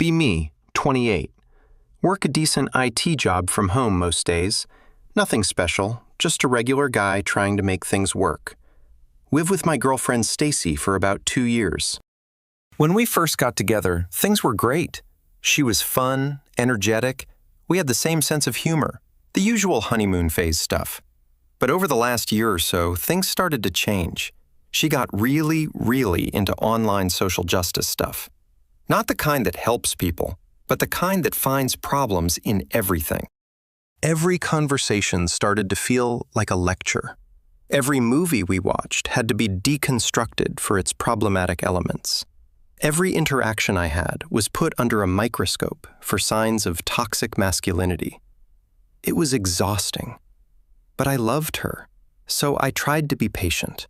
Be me, 28. Work a decent IT job from home most days. Nothing special, just a regular guy trying to make things work. Live with my girlfriend Stacy for about 2 years. When we first got together, things were great. She was fun, energetic. We had the same sense of humor, the usual honeymoon phase stuff. But over the last year or so, things started to change. She got really into online social justice stuff. Not the kind that helps people, but the kind that finds problems in everything. Every conversation started to feel like a lecture. Every movie we watched had to be deconstructed for its problematic elements. Every interaction I had was put under a microscope for signs of toxic masculinity. It was exhausting. But I loved her, so I tried to be patient.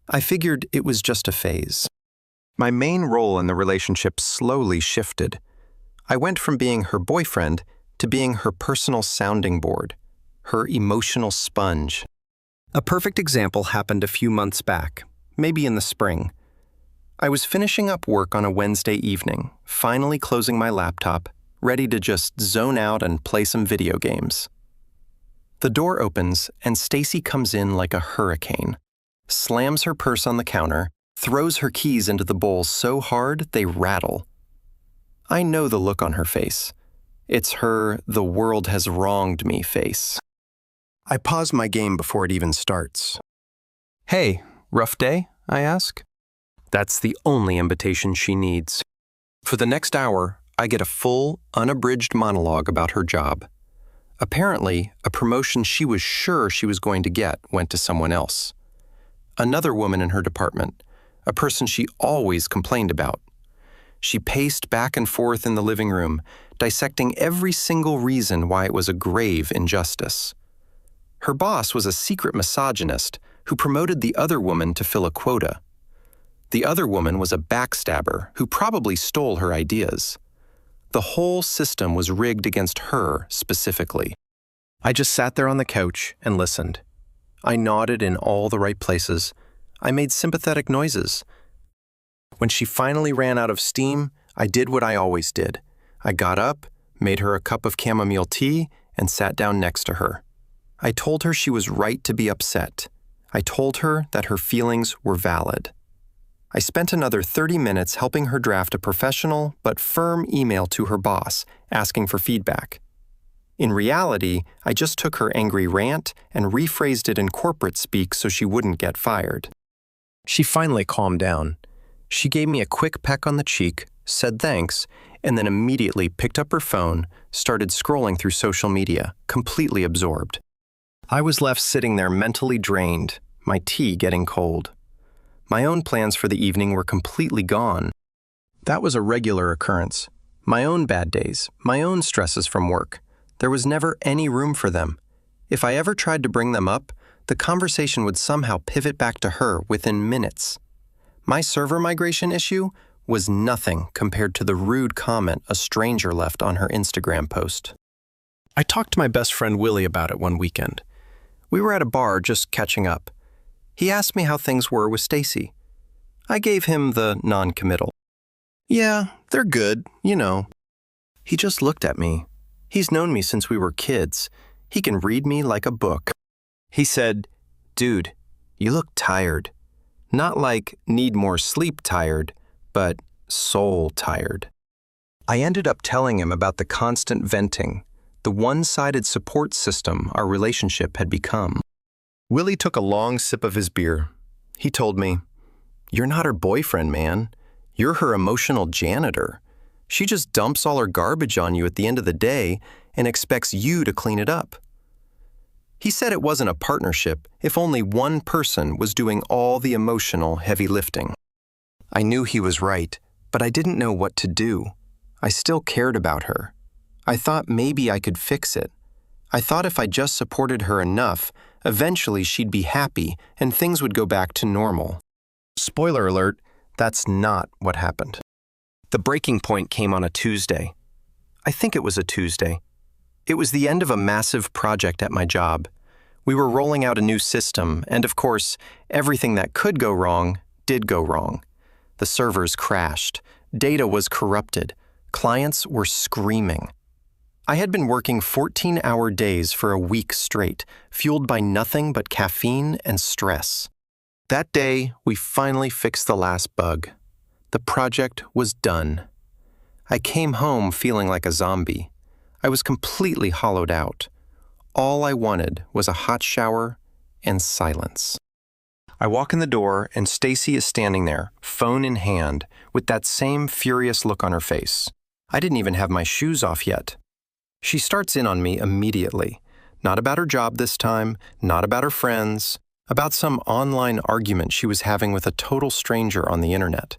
I figured it was just a phase. My main role in the relationship slowly shifted. I went from being her boyfriend to being her personal sounding board, her emotional sponge. A perfect example happened a few months back, maybe in the spring. I was finishing up work on a Wednesday evening, finally closing my laptop, ready to just zone out and play some video games. The door opens and Stacy comes in like a hurricane, slams her purse on the counter, throws her keys into the bowl so hard they rattle. I know the look on her face. It's her "the world has wronged me" face. I pause my game before it even starts. "Hey, rough day?" I ask. That's the only invitation she needs. For the next hour, I get a full, unabridged monologue about her job. Apparently, a promotion she was sure she was going to get went to someone else. Another woman in her department, a person she always complained about. She paced back and forth in the living room, dissecting every single reason why it was a grave injustice. Her boss was a secret misogynist who promoted the other woman to fill a quota. The other woman was a backstabber who probably stole her ideas. The whole system was rigged against her specifically. I just sat there on the couch and listened. I nodded in all the right places. I made sympathetic noises. When she finally ran out of steam, I did what I always did. I got up, made her a cup of chamomile tea, and sat down next to her. I told her she was right to be upset. I told her that her feelings were valid. I spent another 30 minutes helping her draft a professional but firm email to her boss, asking for feedback. In reality, I just took her angry rant and rephrased it in corporate speak so she wouldn't get fired. She finally calmed down. She gave me a quick peck on the cheek, said thanks, and then immediately picked up her phone, started scrolling through social media, completely absorbed. I was left sitting there mentally drained, my tea getting cold. My own plans for the evening were completely gone. That was a regular occurrence. My own bad days, my own stresses from work. There was never any room for them. If I ever tried to bring them up, the conversation would somehow pivot back to her within minutes. My server migration issue was nothing compared to the rude comment a stranger left on her Instagram post. I talked to my best friend Willie about it one weekend. We were at a bar just catching up. He asked me how things were with Stacy. I gave him the non-committal. "Yeah, they're good, you know." He just looked at me. He's known me since we were kids. He can read me like a book. He said, "Dude, you look tired. Not like need more sleep tired, but soul tired." I ended up telling him about the constant venting, the one-sided support system our relationship had become. Willie took a long sip of his beer. He told me, "You're not her boyfriend, man. You're her emotional janitor. She just dumps all her garbage on you at the end of the day and expects you to clean it up." He said it wasn't a partnership if only one person was doing all the emotional heavy lifting. I knew he was right, but I didn't know what to do. I still cared about her. I thought maybe I could fix it. I thought if I just supported her enough, eventually she'd be happy and things would go back to normal. Spoiler alert, that's not what happened. The breaking point came on a Tuesday. I think it was a Tuesday. It was the end of a massive project at my job. We were rolling out a new system, and of course, everything that could go wrong did go wrong. The servers crashed. Data was corrupted. Clients were screaming. I had been working 14-hour days for a week straight, fueled by nothing but caffeine and stress. That day, we finally fixed the last bug. The project was done. I came home feeling like a zombie. I was completely hollowed out. All I wanted was a hot shower and silence. I walk in the door and Stacy is standing there, phone in hand, with that same furious look on her face. I didn't even have my shoes off yet. She starts in on me immediately. Not about her job this time, not about her friends, about some online argument she was having with a total stranger on the internet.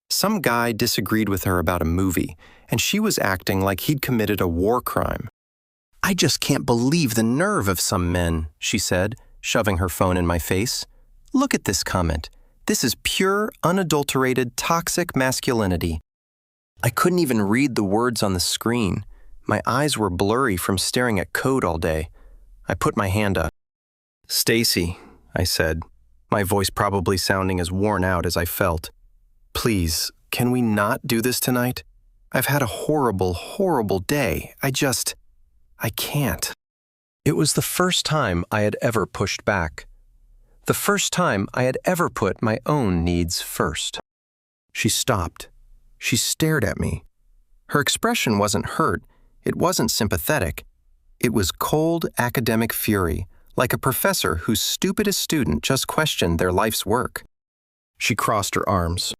Some guy disagreed with her about a movie, and she was acting like he'd committed a war crime. "I just can't believe the nerve of some men," she said, shoving her phone in my face. "Look at this comment. This is pure, unadulterated, toxic masculinity." I couldn't even read the words on the screen. My eyes were blurry from staring at code all day. I put my hand up. "Stacy," I said, my voice probably sounding as worn out as I felt. "Please, can we not do this tonight? I've had a horrible, horrible day. I can't." It was the first time I had ever pushed back. The first time I had ever put my own needs first. She stopped. She stared at me. Her expression wasn't hurt. It wasn't sympathetic. It was cold academic fury, like a professor whose stupidest student just questioned their life's work. She crossed her arms.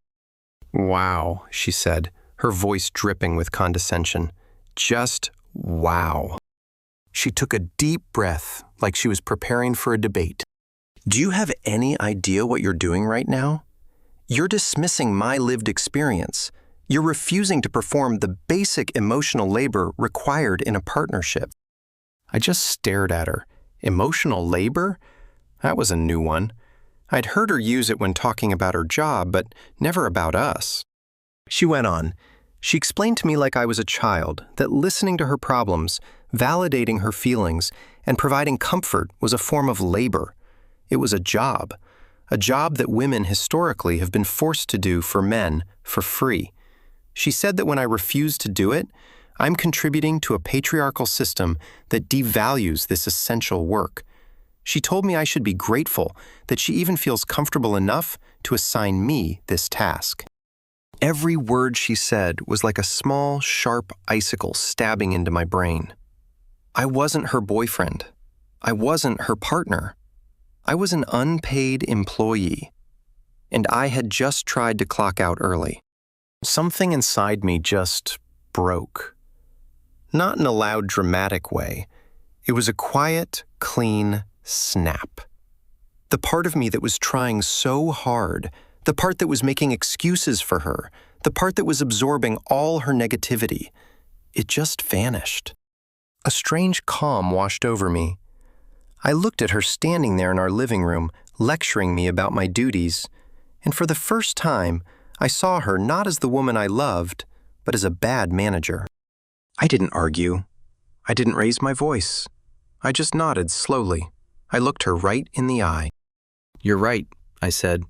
"Wow," she said, her voice dripping with condescension. "Just wow." She took a deep breath, like she was preparing for a debate. "Do you have any idea what you're doing right now? You're dismissing my lived experience. You're refusing to perform the basic emotional labor required in a partnership." I just stared at her. Emotional labor? That was a new one. I'd heard her use it when talking about her job, but never about us. She went on. She explained to me like I was a child that listening to her problems, validating her feelings, and providing comfort was a form of labor. It was a job that women historically have been forced to do for men for free. She said that when I refuse to do it, I'm contributing to a patriarchal system that devalues this essential work. She told me I should be grateful that she even feels comfortable enough to assign me this task. Every word she said was like a small, sharp icicle stabbing into my brain. I wasn't her boyfriend. I wasn't her partner. I was an unpaid employee. And I had just tried to clock out early. Something inside me just broke. Not in a loud, dramatic way. It was a quiet, clean snap. The part of me that was trying so hard, the part that was making excuses for her, the part that was absorbing all her negativity, it just vanished. A strange calm washed over me. I looked at her standing there in our living room, lecturing me about my duties, and for the first time, I saw her not as the woman I loved, but as a bad manager. I didn't argue. I didn't raise my voice. I just nodded slowly. I looked her right in the eye. "You're right," I said.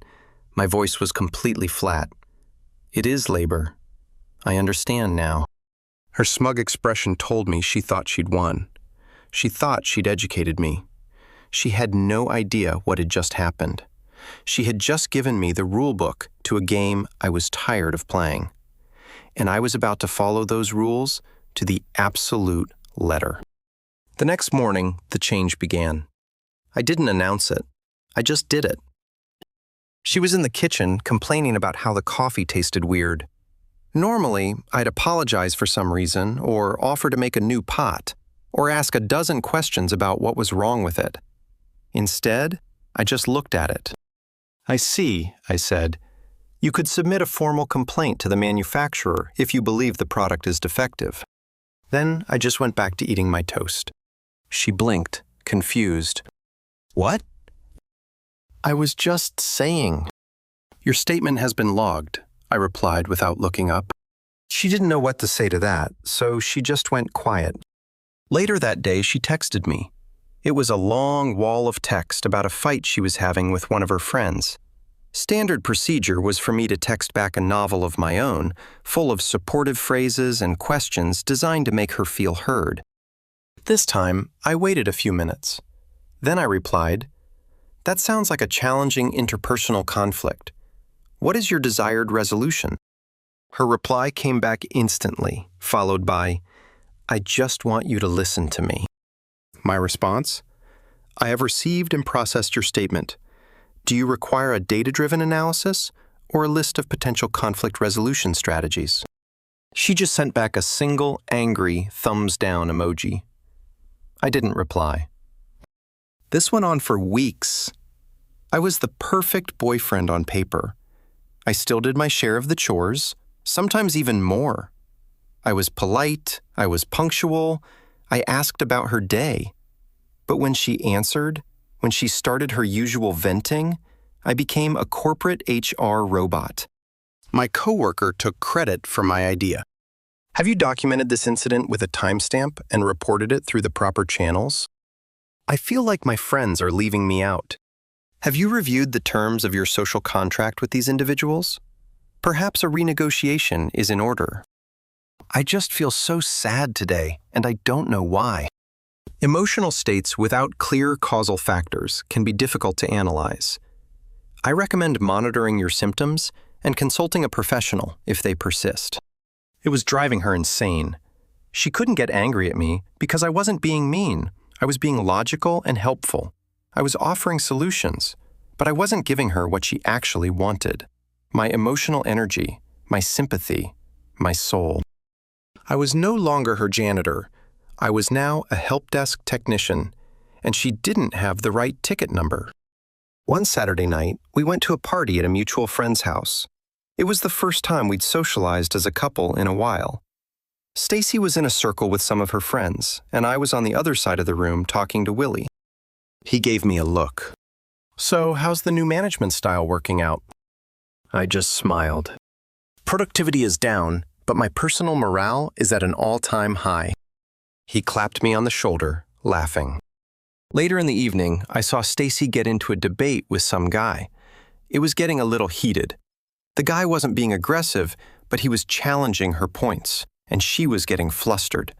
My voice was completely flat. "It is labor. I understand now." Her smug expression told me she thought she'd won. She thought she'd educated me. She had no idea what had just happened. She had just given me the rule book to a game I was tired of playing. And I was about to follow those rules to the absolute letter. The next morning, the change began. I didn't announce it. I just did it. She was in the kitchen complaining about how the coffee tasted weird. Normally, I'd apologize for some reason or offer to make a new pot or ask a dozen questions about what was wrong with it. Instead, I just looked at it. "I see," I said. "You could submit a formal complaint to the manufacturer if you believe the product is defective." Then I just went back to eating my toast. She blinked, confused. "What?" "I was just saying." "Your statement has been logged," I replied without looking up. She didn't know what to say to that, so she just went quiet. Later that day, she texted me. It was a long wall of text about a fight she was having with one of her friends. Standard procedure was for me to text back a novel of my own, full of supportive phrases and questions designed to make her feel heard. This time, I waited a few minutes. Then I replied, "That sounds like a challenging interpersonal conflict. What is your desired resolution?" Her reply came back instantly, followed by, "I just want you to listen to me." My response, "I have received and processed your statement. Do you require a data-driven analysis or a list of potential conflict resolution strategies?" She just sent back a single, angry, thumbs-down emoji. I didn't reply. This went on for weeks. I was the perfect boyfriend on paper. I still did my share of the chores, sometimes even more. I was polite, I was punctual, I asked about her day. But when she answered, when she started her usual venting, I became a corporate HR robot. My coworker took credit for my idea. "Have you documented this incident with a timestamp and reported it through the proper channels? I feel like my friends are leaving me out. Have you reviewed the terms of your social contract with these individuals? Perhaps a renegotiation is in order. I just feel so sad today, and I don't know why." Emotional states without clear causal factors can be difficult to analyze. I recommend monitoring your symptoms and consulting a professional if they persist. It was driving her insane. She couldn't get angry at me because I wasn't being mean. I was being logical and helpful. I was offering solutions, but I wasn't giving her what she actually wanted. My emotional energy, my sympathy, my soul. I was no longer her janitor. I was now a help desk technician, and she didn't have the right ticket number. One Saturday night, we went to a party at a mutual friend's house. It was the first time we'd socialized as a couple in a while. Stacy was in a circle with some of her friends, and I was on the other side of the room talking to Willie. He gave me a look. "So, how's the new management style working out?" I just smiled. "Productivity is down, but my personal morale is at an all-time high." He clapped me on the shoulder, laughing. Later in the evening, I saw Stacy get into a debate with some guy. It was getting a little heated. The guy wasn't being aggressive, but he was challenging her points, and she was getting flustered.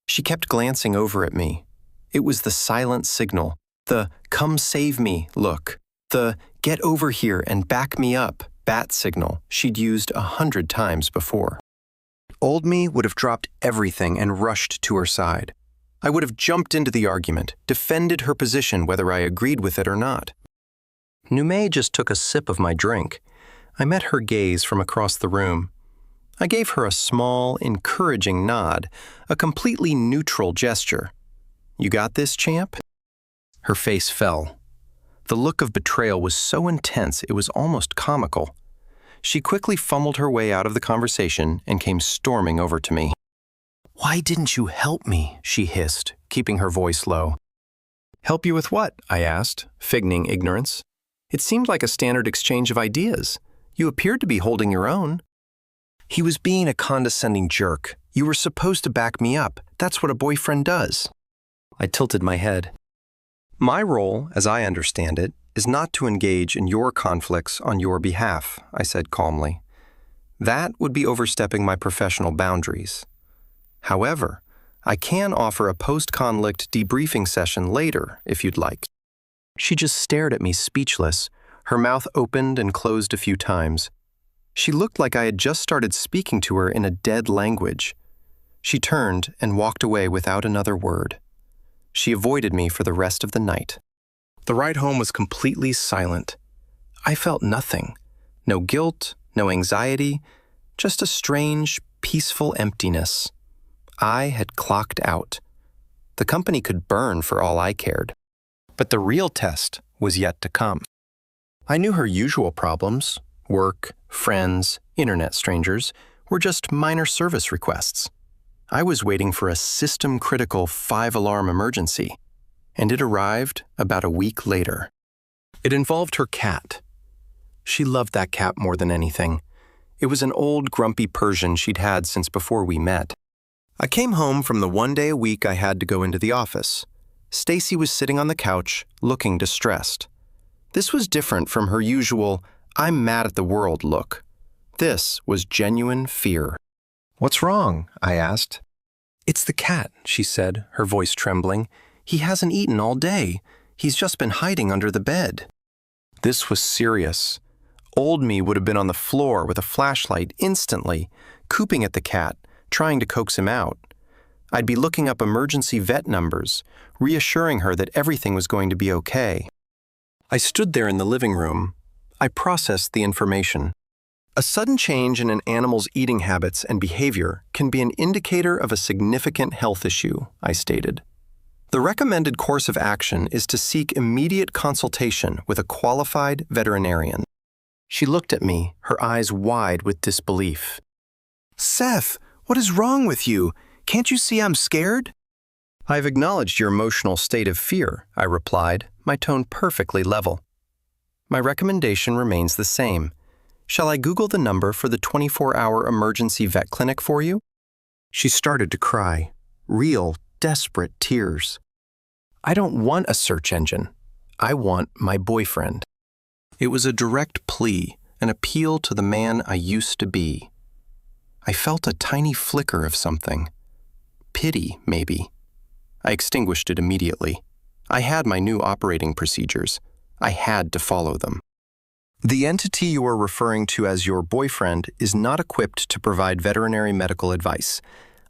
She kept glancing over at me. It was the silent signal, the "come save me" look, the "get over here and back me up" bat signal she'd used 100 times before. Old me would have dropped everything and rushed to her side. I would have jumped into the argument, defended her position whether I agreed with it or not. Nume just took a sip of my drink. I met her gaze from across the room. I gave her a small, encouraging nod, a completely neutral gesture. "You got this, champ?" Her face fell. The look of betrayal was so intense it was almost comical. She quickly fumbled her way out of the conversation and came storming over to me. "Why didn't you help me?" she hissed, keeping her voice low. "Help you with what?" I asked, feigning ignorance. It seemed like a standard exchange of ideas. You appeared to be holding your own. He was being a condescending jerk. You were supposed to back me up. That's what a boyfriend does. I tilted my head. My role, as I understand it, is not to engage in your conflicts on your behalf, I said calmly. That would be overstepping my professional boundaries. However, I can offer a post-conflict debriefing session later if you'd like. She just stared at me speechless. Her mouth opened and closed a few times. She looked like I had just started speaking to her in a dead language. She turned and walked away without another word. She avoided me for the rest of the night. The ride home was completely silent. I felt nothing. No guilt, no anxiety, just a strange, peaceful emptiness. I had clocked out. The company could burn for all I cared. But the real test was yet to come. I knew her usual problems, work, friends, internet strangers, were just minor service requests. I was waiting for a system-critical 5-alarm emergency, and it arrived about a week later. It involved her cat. She loved that cat more than anything. It was an old, grumpy Persian she'd had since before we met. I came home from the one day a week I had to go into the office. Stacy was sitting on the couch, looking distressed. This was different from her usual, I'm mad at the world look. This was genuine fear. "What's wrong?" I asked. "It's the cat," she said, her voice trembling. "He hasn't eaten all day. He's just been hiding under the bed." This was serious. Old me would have been on the floor with a flashlight instantly, cooping at the cat, trying to coax him out. I'd be looking up emergency vet numbers, reassuring her that everything was going to be okay. I stood there in the living room. I processed the information. A sudden change in an animal's eating habits and behavior can be an indicator of a significant health issue, I stated. The recommended course of action is to seek immediate consultation with a qualified veterinarian. She looked at me, her eyes wide with disbelief. "Seth, what is wrong with you? Can't you see I'm scared?" "I've acknowledged your emotional state of fear," I replied, my tone perfectly level. "My recommendation remains the same. Shall I Google the number for the 24-hour emergency vet clinic for you?" She started to cry, real, desperate tears. "I don't want a search engine. I want my boyfriend." It was a direct plea, an appeal to the man I used to be. I felt a tiny flicker of something. Pity, maybe. I extinguished it immediately. I had my new operating procedures. I had to follow them. "The entity you are referring to as your boyfriend is not equipped to provide veterinary medical advice.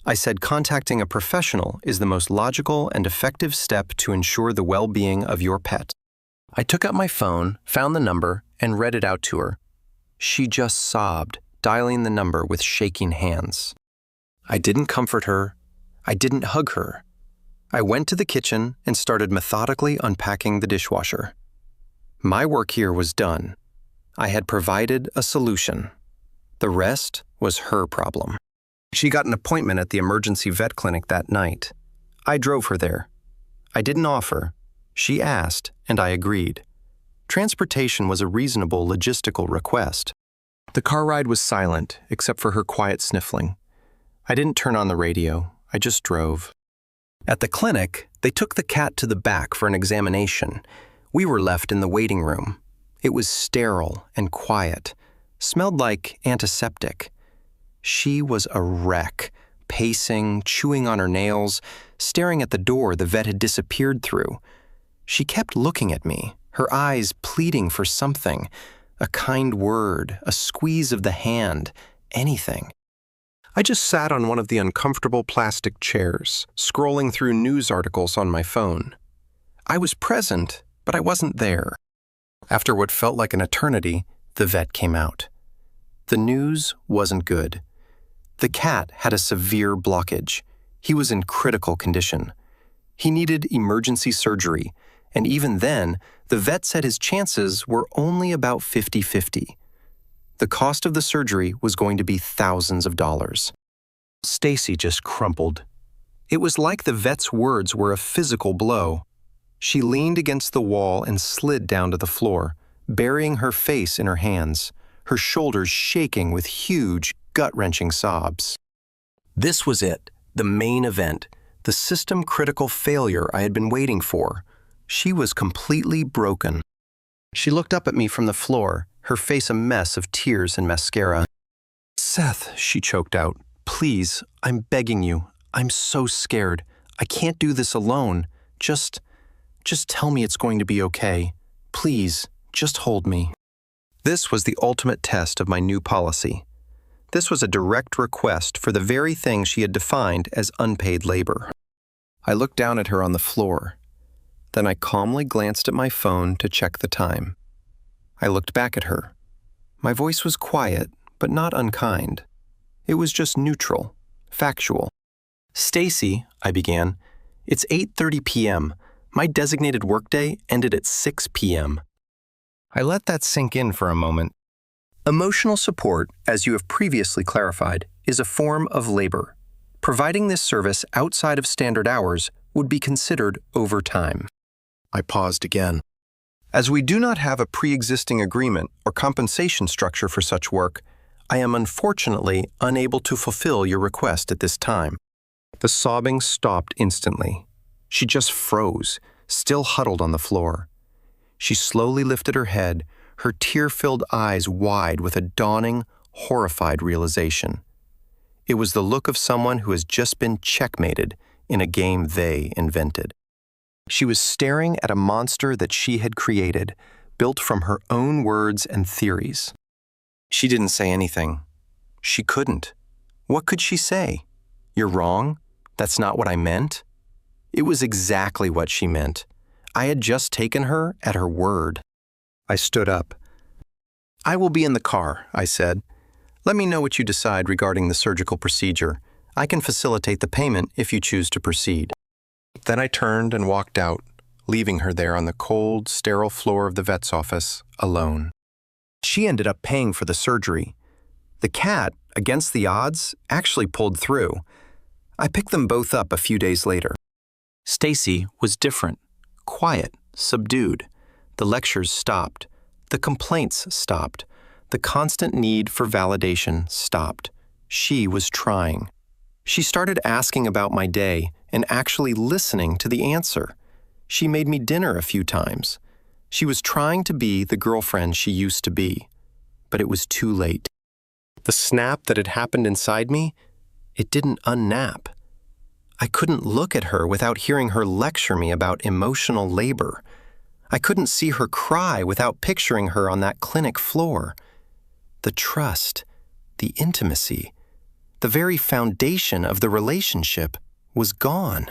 I said contacting a professional is the most logical and effective step to ensure the well-being of your pet." I took up my phone, found the number, and read it out to her. She just sobbed, dialing the number with shaking hands. I didn't comfort her. I didn't hug her. I went to the kitchen and started methodically unpacking the dishwasher. My work here was done. I had provided a solution. The rest was her problem. She got an appointment at the emergency vet clinic that night. I drove her there. I didn't offer. She asked, and I agreed. Transportation was a reasonable logistical request. The car ride was silent, except for her quiet sniffling. I didn't turn on the radio. I just drove. At the clinic, they took the cat to the back for an examination. We were left in the waiting room. It was sterile and quiet, smelled like antiseptic. She was a wreck, pacing, chewing on her nails, staring at the door the vet had disappeared through. She kept looking at me, her eyes pleading for something, a kind word, a squeeze of the hand, anything. I just sat on one of the uncomfortable plastic chairs, scrolling through news articles on my phone. I was present, but I wasn't there. After what felt like an eternity, the vet came out. The news wasn't good. The cat had a severe blockage. He was in critical condition. He needed emergency surgery, and even then, the vet said his chances were only about 50-50. The cost of the surgery was going to be thousands of dollars. Stacy just crumpled. It was like the vet's words were a physical blow. She leaned against the wall and slid down to the floor, burying her face in her hands, her shoulders shaking with huge, gut-wrenching sobs. This was it, the main event, the system-critical failure I had been waiting for. She was completely broken. She looked up at me from the floor, her face a mess of tears and mascara. "Seth," she choked out, "please, I'm begging you. I'm so scared. I can't do this alone. Just tell me it's going to be okay. Please, just hold me." This was the ultimate test of my new policy. This was a direct request for the very thing she had defined as unpaid labor. I looked down at her on the floor. Then I calmly glanced at my phone to check the time. I looked back at her. My voice was quiet, but not unkind. It was just neutral, factual. "Stacy," I began, "it's 8:30 p.m. My designated workday ended at 6 p.m. I let that sink in for a moment. Emotional support, as you have previously clarified, is a form of labor. Providing this service outside of standard hours would be considered overtime. I paused again. As we do not have a pre-existing agreement or compensation structure for such work, I am unfortunately unable to fulfill your request at this time. The sobbing stopped instantly. She just froze, still huddled on the floor. She slowly lifted her head, her tear-filled eyes wide with a dawning, horrified realization. It was the look of someone who has just been checkmated in a game they invented. She was staring at a monster that she had created, built from her own words and theories. She didn't say anything. She couldn't. What could she say? You're wrong? That's not what I meant? It was exactly what she meant. I had just taken her at her word. I stood up. I will be in the car, I said. Let me know what you decide regarding the surgical procedure. I can facilitate the payment if you choose to proceed. Then I turned and walked out, leaving her there on the cold, sterile floor of the vet's office, alone. She ended up paying for the surgery. The cat, against the odds, actually pulled through. I picked them both up a few days later. Stacy was different, quiet, subdued. The lectures stopped. The complaints stopped. The constant need for validation stopped. She was trying. She started asking about my day and actually listening to the answer. She made me dinner a few times. She was trying to be the girlfriend she used to be. But it was too late. The snap that had happened inside me, it didn't unnap. I couldn't look at her without hearing her lecture me about emotional labor. I couldn't see her cry without picturing her on that clinic floor. The trust, the intimacy, the very foundation of the relationship was gone.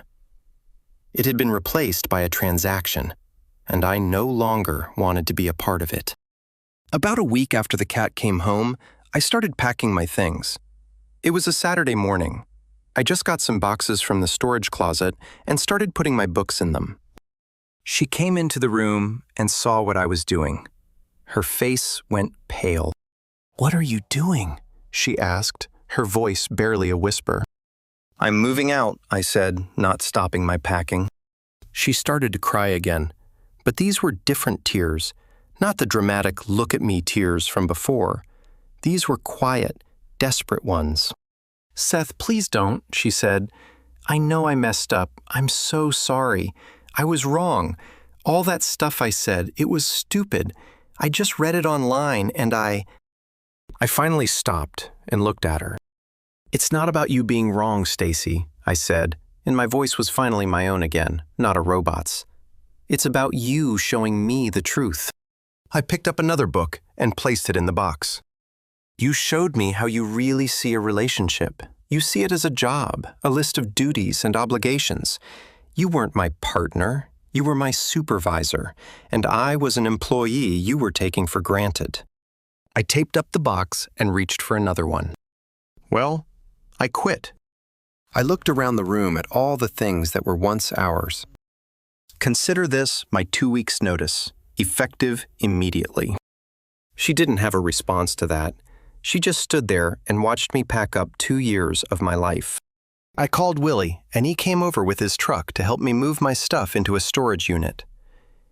It had been replaced by a transaction, and I no longer wanted to be a part of it. About a week after the cat came home, I started packing my things. It was a Saturday morning. I just got some boxes from the storage closet and started putting my books in them. She came into the room and saw what I was doing. Her face went pale. "What are you doing?" she asked, her voice barely a whisper. "I'm moving out," I said, not stopping my packing. She started to cry again, but these were different tears, not the dramatic look-at-me tears from before. These were quiet, desperate ones. "Seth, please don't," she said. "I know I messed up. I'm so sorry. I was wrong. All that stuff I said, it was stupid. I just read it online and I finally stopped and looked at her. "It's not about you being wrong, Stacy," I said, and my voice was finally my own again, not a robot's. "It's about you showing me the truth." I picked up another book and placed it in the box. "You showed me how you really see a relationship. You see it as a job, a list of duties and obligations. You weren't my partner. You were my supervisor, and I was an employee you were taking for granted." I taped up the box and reached for another one. Well, I quit. I looked around the room at all the things that were once ours. Consider this my 2 weeks' notice, effective immediately. She didn't have a response to that. She just stood there and watched me pack up 2 years of my life. I called Willie, and he came over with his truck to help me move my stuff into a storage unit.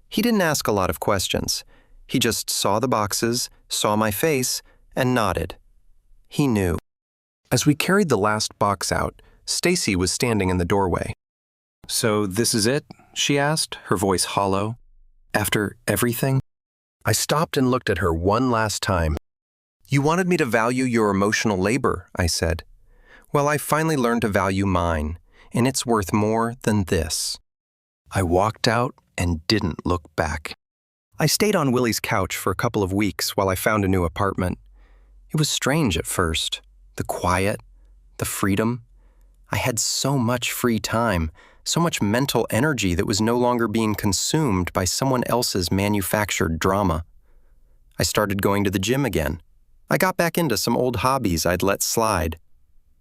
He didn't ask a lot of questions. He just saw the boxes, saw my face, and nodded. He knew. As we carried the last box out, Stacy was standing in the doorway. "So this is it?" she asked, her voice hollow. "After everything?" I stopped and looked at her one last time. "You wanted me to value your emotional labor," I said. "Well, I finally learned to value mine, and it's worth more than this." I walked out and didn't look back. I stayed on Willie's couch for a couple of weeks while I found a new apartment. It was strange at first. The quiet, the freedom. I had so much free time, so much mental energy that was no longer being consumed by someone else's manufactured drama. I started going to the gym again. I got back into some old hobbies I'd let slide.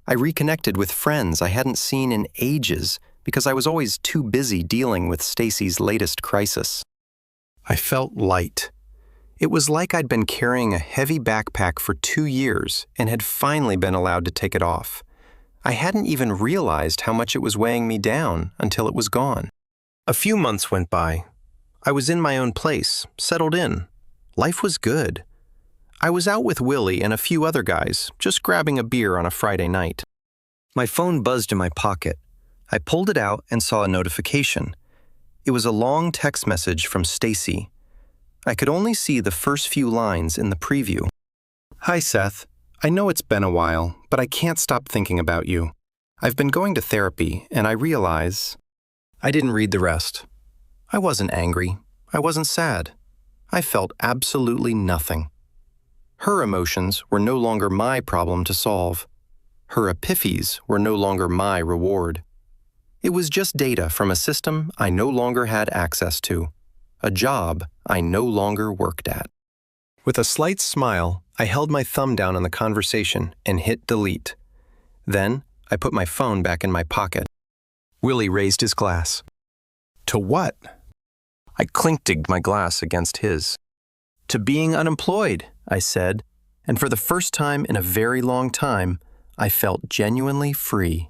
I reconnected with friends I hadn't seen in ages because I was always too busy dealing with Stacy's latest crisis. I felt light. It was like I'd been carrying a heavy backpack for 2 years and had finally been allowed to take it off. I hadn't even realized how much it was weighing me down until it was gone. A few months went by. I was in my own place, settled in. Life was good. I was out with Willie and a few other guys, just grabbing a beer on a Friday night. My phone buzzed in my pocket. I pulled it out and saw a notification. It was a long text message from Stacy. I could only see the first few lines in the preview. Hi, Seth. I know it's been a while, but I can't stop thinking about you. I've been going to therapy, and I realize... I didn't read the rest. I wasn't angry. I wasn't sad. I felt absolutely nothing. Her emotions were no longer my problem to solve. Her epiphanies were no longer my reward. It was just data from a system I no longer had access to, a job I no longer worked at. With a slight smile, I held my thumb down on the conversation and hit delete. Then, I put my phone back in my pocket. Willie raised his glass. To what? I clinked my glass against his. To being unemployed, I said, and for the first time in a very long time, I felt genuinely free.